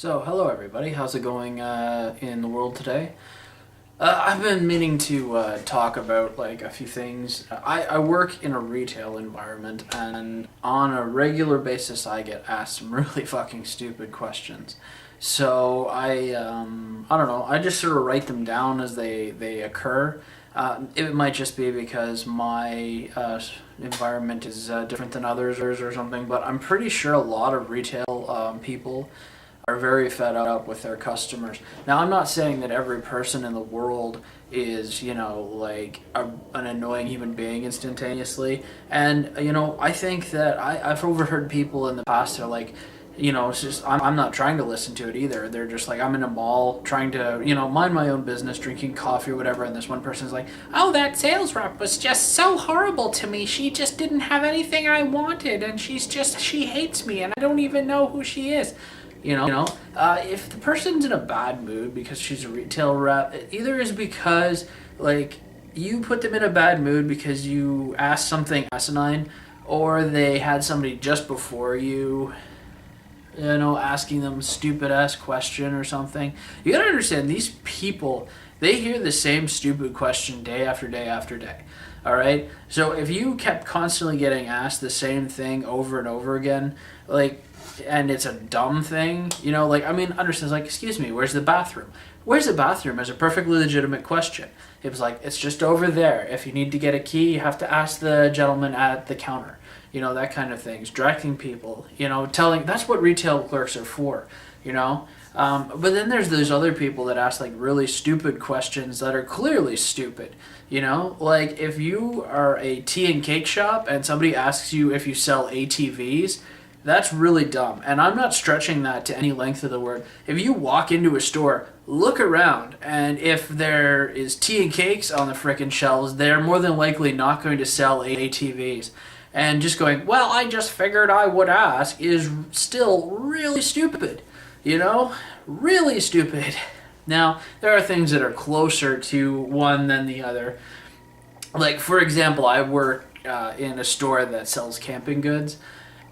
So, hello everybody. How's it going in the world today? I've been meaning to talk about like a few things. I work in a retail environment, and on a regular basis, I get asked some really fucking stupid questions. So I don't know. I just sort of write them down as they occur. It might just be because my environment is different than others or something, but I'm pretty sure a lot of retail people are very fed up with their customers. Now, I'm not saying that every person in the world is, like an annoying human being instantaneously. And, I think that I've overheard people in the past, they're like, it's just, I'm not trying to listen to it either. They're just like, I'm in a mall trying to, mind my own business, drinking coffee or whatever. And this one person's like, oh, that sales rep was just so horrible to me. She just didn't have anything I wanted. And she hates me. And I don't even know who she is. If the person's in a bad mood because she's a retail rep, it either is because, like, you put them in a bad mood because you asked something asinine, or they had somebody just before you, asking them a stupid-ass question or something. You gotta understand, these people, they hear the same stupid question day after day after day. Alright? So if you kept constantly getting asked the same thing over and over again, and it's a dumb thing, understand, excuse me, where's the bathroom? Where's the bathroom is a perfectly legitimate question. It was like, it's just over there. If you need to get a key, you have to ask the gentleman at the counter. That kind of things. Directing people, that's what retail clerks are for, But then there's those other people that ask, really stupid questions that are clearly stupid, if you are a tea and cake shop and somebody asks you if you sell ATVs, that's really dumb, and I'm not stretching that to any length of the word. If you walk into a store, look around, and if there is tea and cakes on the frickin' shelves, they're more than likely not going to sell ATVs. And just going, well, I just figured I would ask, is still really stupid, Really stupid. Now, there are things that are closer to one than the other. Like, for example, I work in a store that sells camping goods,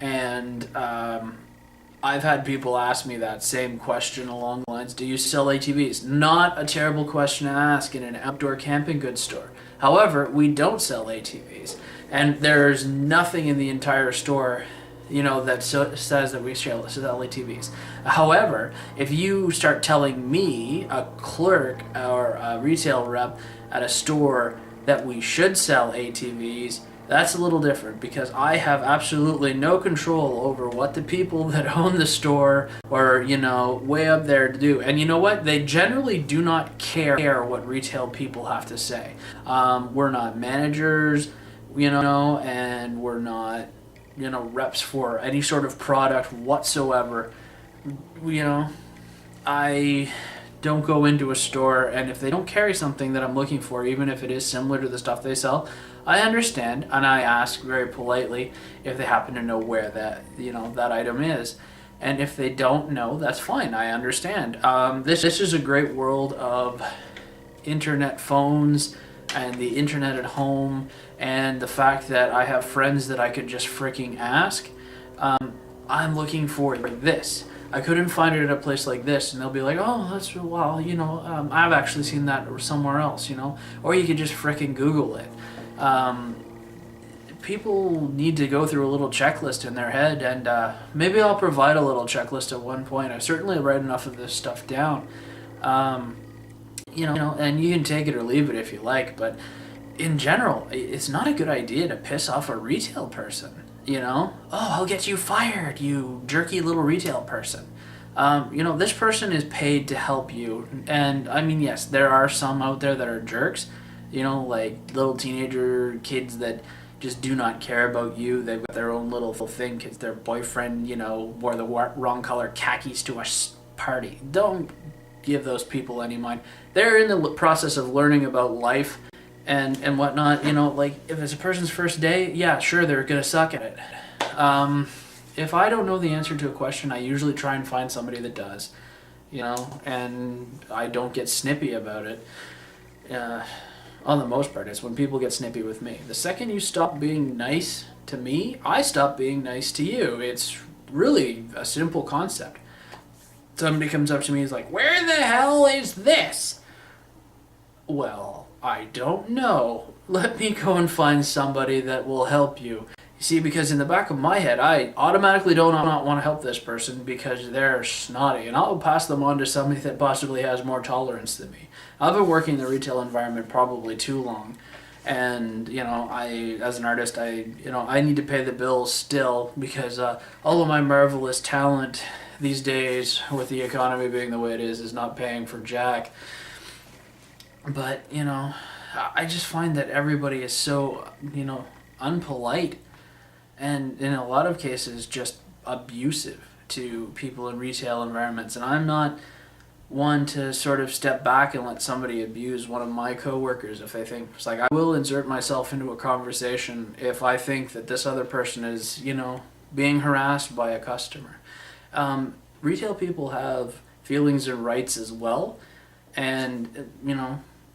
and I've had people ask me that same question along the lines, do you sell ATVs? Not a terrible question to ask in an outdoor camping goods store. However, we don't sell ATVs. And there's nothing in the entire store, that says that we sell ATVs. However, if you start telling me, a clerk or a retail rep at a store, that we should sell ATVs, that's a little different, because I have absolutely no control over what the people that own the store or, way up there do. And you know what? They generally do not care what retail people have to say. We're not managers, and we're not, reps for any sort of product whatsoever. I don't go into a store, and if they don't carry something that I'm looking for, even if it is similar to the stuff they sell, I understand, and I ask very politely if they happen to know where that item is. And if they don't know, that's fine. I understand. This is a great world of internet phones and the internet at home, and the fact that I have friends that I could just freaking ask. I'm looking for this. I couldn't find it at a place like this, and they'll be like, oh, that's, well, I've actually seen that somewhere else, Or you could just frickin' Google it. People need to go through a little checklist in their head, and maybe I'll provide a little checklist at one point. I certainly write enough of this stuff down. And you can take it or leave it if you like, but in general, it's not a good idea to piss off a retail person. Oh, I'll get you fired, you jerky little retail person. This person is paid to help you. And I mean, yes, there are some out there that are jerks, like little teenager kids that just do not care about you. They've got their own little thing because their boyfriend, wore the wrong color khakis to a party. Don't give those people any mind. They're in the process of learning about life and whatnot. If it's a person's first day, yeah, sure, they're gonna suck at it. If I don't know the answer to a question, I usually try and find somebody that does, and I don't get snippy about it. On the most part, it's when people get snippy with me. The second you stop being nice to me, I stop being nice to you. It's really a simple concept. Somebody comes up to me, he's like, "Where the hell is this?" Well, I don't know. Let me go and find somebody that will help you. You see, because in the back of my head, I automatically do not want to help this person because they're snotty, and I'll pass them on to somebody that possibly has more tolerance than me. I've been working in the retail environment probably too long, and I, as an artist, I need to pay the bills still because all of my marvelous talent these days, with the economy being the way it is not paying for jack. But I just find that everybody is so unpolite, and in a lot of cases just abusive to people in retail environments. And I'm not one to sort of step back and let somebody abuse one of my coworkers if they think it's like, I will insert myself into a conversation if I think that this other person is being harassed by a customer. Retail people have feelings and rights as well, and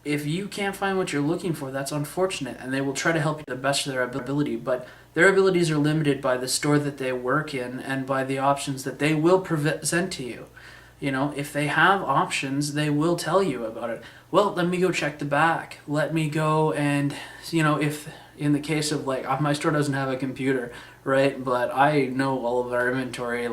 if you can't find what you're looking for, that's unfortunate, and they will try to help you to the best of their ability, but their abilities are limited by the store that they work in and by the options that they will present to you. If they have options, they will tell you about it. Well, let me go check the back. Let me go and, if in the case of my store doesn't have a computer, right? But I know all of our inventory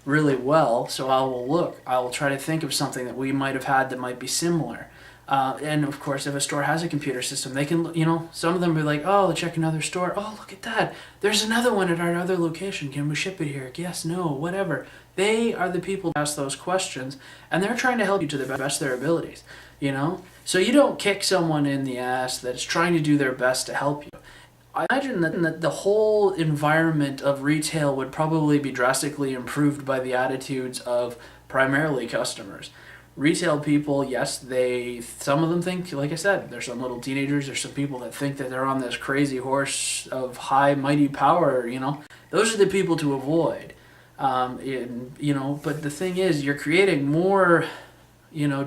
really well, so I will try to think of something that we might have had that might be similar. And of course, if a store has a computer system, they can, some of them be like, oh, check another store. Oh, look at that. There's another one at our other location. Can we ship it here? Yes, no, whatever. They are the people to ask those questions, and they're trying to help you to the best of their abilities, So you don't kick someone in the ass that's trying to do their best to help you. I imagine that the whole environment of retail would probably be drastically improved by the attitudes of primarily customers. Retail people, yes, some of them think, like I said, there's some little teenagers, there's some people that think that they're on this crazy horse of high, mighty power, Those are the people to avoid. But the thing is, you're creating more,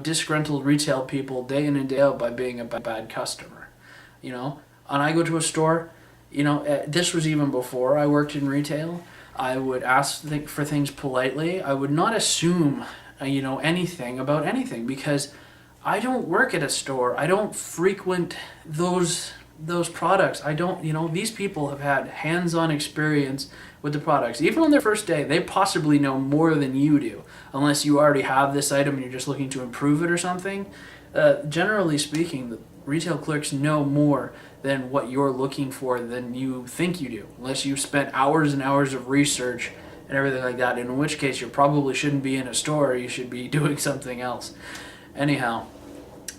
disgruntled retail people day in and day out by being a bad customer, And I go to a store, this was even before I worked in retail. I would ask for things politely. I would not assume anything about anything because I don't work at a store. I don't frequent those products. I don't, these people have had hands-on experience with the products. Even on their first day, they possibly know more than you do, unless you already have this item and you're just looking to improve it or something. Generally speaking, the retail clerks know more than what you're looking for than you think you do, unless you've spent hours and hours of research and everything like that, in which case you probably shouldn't be in a store, you should be doing something else. Anyhow,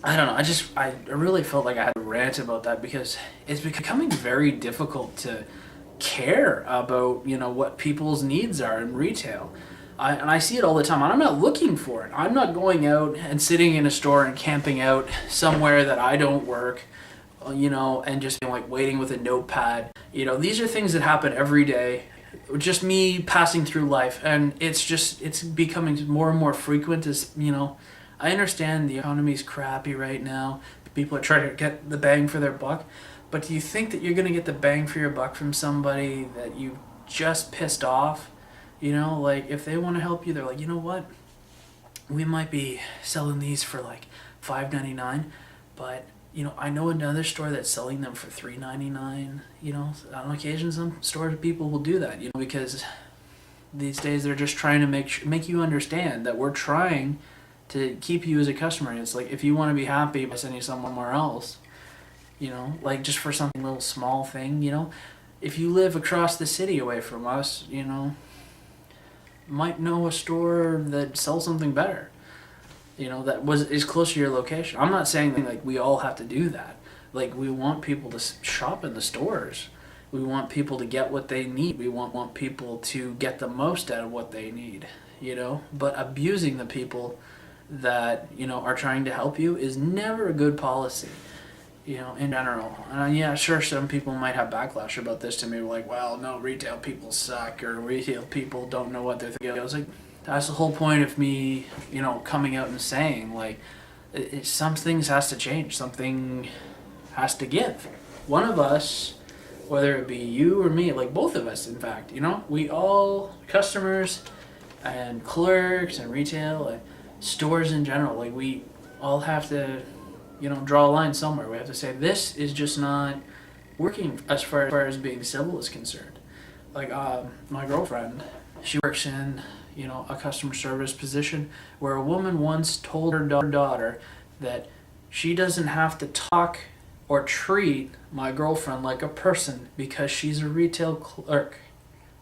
I don't know, I really felt like I had to rant about that because it's becoming very difficult to care about, what people's needs are in retail. And I see it all the time, and I'm not looking for it. I'm not going out and sitting in a store and camping out somewhere that I don't work, and just waiting with a notepad. These are things that happen every day. Just me passing through life, and it's becoming more and more frequent as, I understand the economy's crappy right now. People are trying to get the bang for their buck, but do you think that you're going to get the bang for your buck from somebody that you just pissed off? If they want to help you, they're like, you know what? We might be selling these for $5.99, but I know another store that's selling them for $3.99. On occasion, some store people will do that. Because these days they're just trying to make you understand that we're trying to keep you as a customer. And it's like, if you want to be happy by sending someone somewhere else, just for something little small thing, if you live across the city away from us, might know a store that sells something better. That is close to your location. I'm not saying that we all have to do that. We want people to shop in the stores. We want people to get what they need. We want people to get the most out of what they need, But abusing the people that, are trying to help you is never a good policy, in general. And yeah, sure, some people might have backlash about this to me, well, no, retail people suck, or retail people don't know what they're thinking. I was like, that's the whole point of me, coming out and saying, some things has to change. Something has to give. One of us, whether it be you or me, both of us, in fact, we all, customers, and clerks and retail and stores in general. Like, we all have to, draw a line somewhere. We have to say this is just not working as far as being civil is concerned. Like, my girlfriend, she works in, a customer service position where a woman once told her daughter that she doesn't have to talk or treat my girlfriend like a person because she's a retail clerk.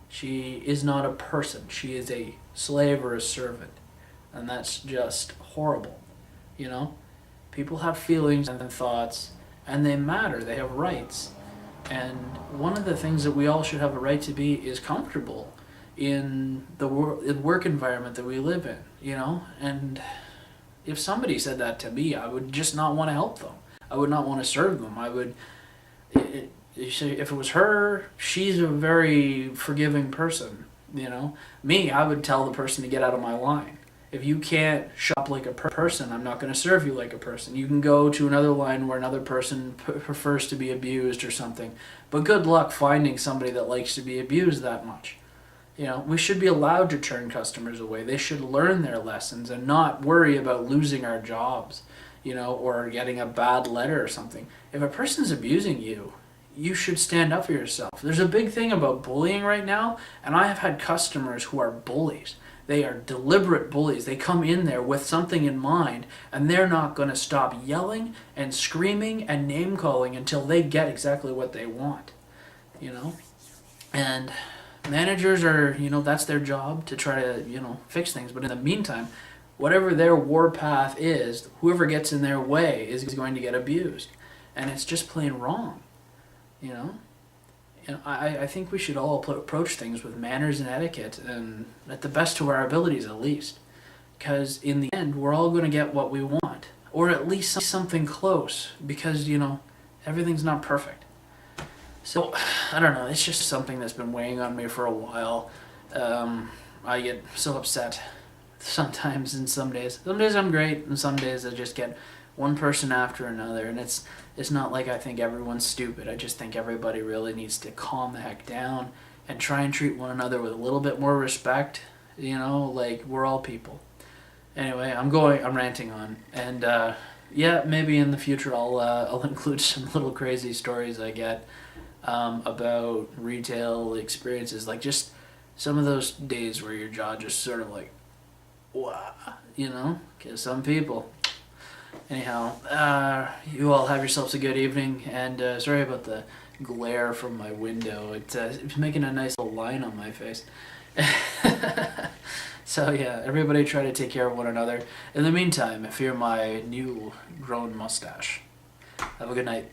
She is not a person. She is a slave or a servant. And that's just horrible. People have feelings and thoughts, and they matter. They have rights. And one of the things that we all should have a right to be is comfortable in the work environment that we live in, And if somebody said that to me, I would just not want to help them. I would not want to serve them. If it was her, she's a very forgiving person, Me, I would tell the person to get out of my line. If you can't shop like a person, I'm not going to serve you like a person. You can go to another line where another person prefers to be abused or something. But good luck finding somebody that likes to be abused that much. We should be allowed to turn customers away. They should learn their lessons and not worry about losing our jobs, or getting a bad letter or something. If a person's abusing you, you should stand up for yourself. There's a big thing about bullying right now, and I have had customers who are bullies. They are deliberate bullies. They come in there with something in mind, and they're not going to stop yelling and screaming and name-calling until they get exactly what they want, And managers are, that's their job to try to, fix things. But in the meantime, whatever their warpath is, whoever gets in their way is going to get abused. And it's just plain wrong, I think we should all approach things with manners and etiquette, and at the best of our abilities at least. Because in the end, we're all going to get what we want. Or at least something close. Because, everything's not perfect. So, I don't know, it's just something that's been weighing on me for a while. I get so upset sometimes and some days. Some days I'm great, and some days I just get one person after another, and it's not like I think everyone's stupid. I just think everybody really needs to calm the heck down and try and treat one another with a little bit more respect, like we're all people. Anyway, I'm ranting on, and maybe in the future I'll include some little crazy stories I get about retail experiences, like just some of those days where your jaw just sort of like, wow, because some people. Anyhow, you all have yourselves a good evening, and sorry about the glare from my window. It's making a nice little line on my face. So yeah, everybody try to take care of one another. In the meantime, fear my new grown mustache. Have a good night.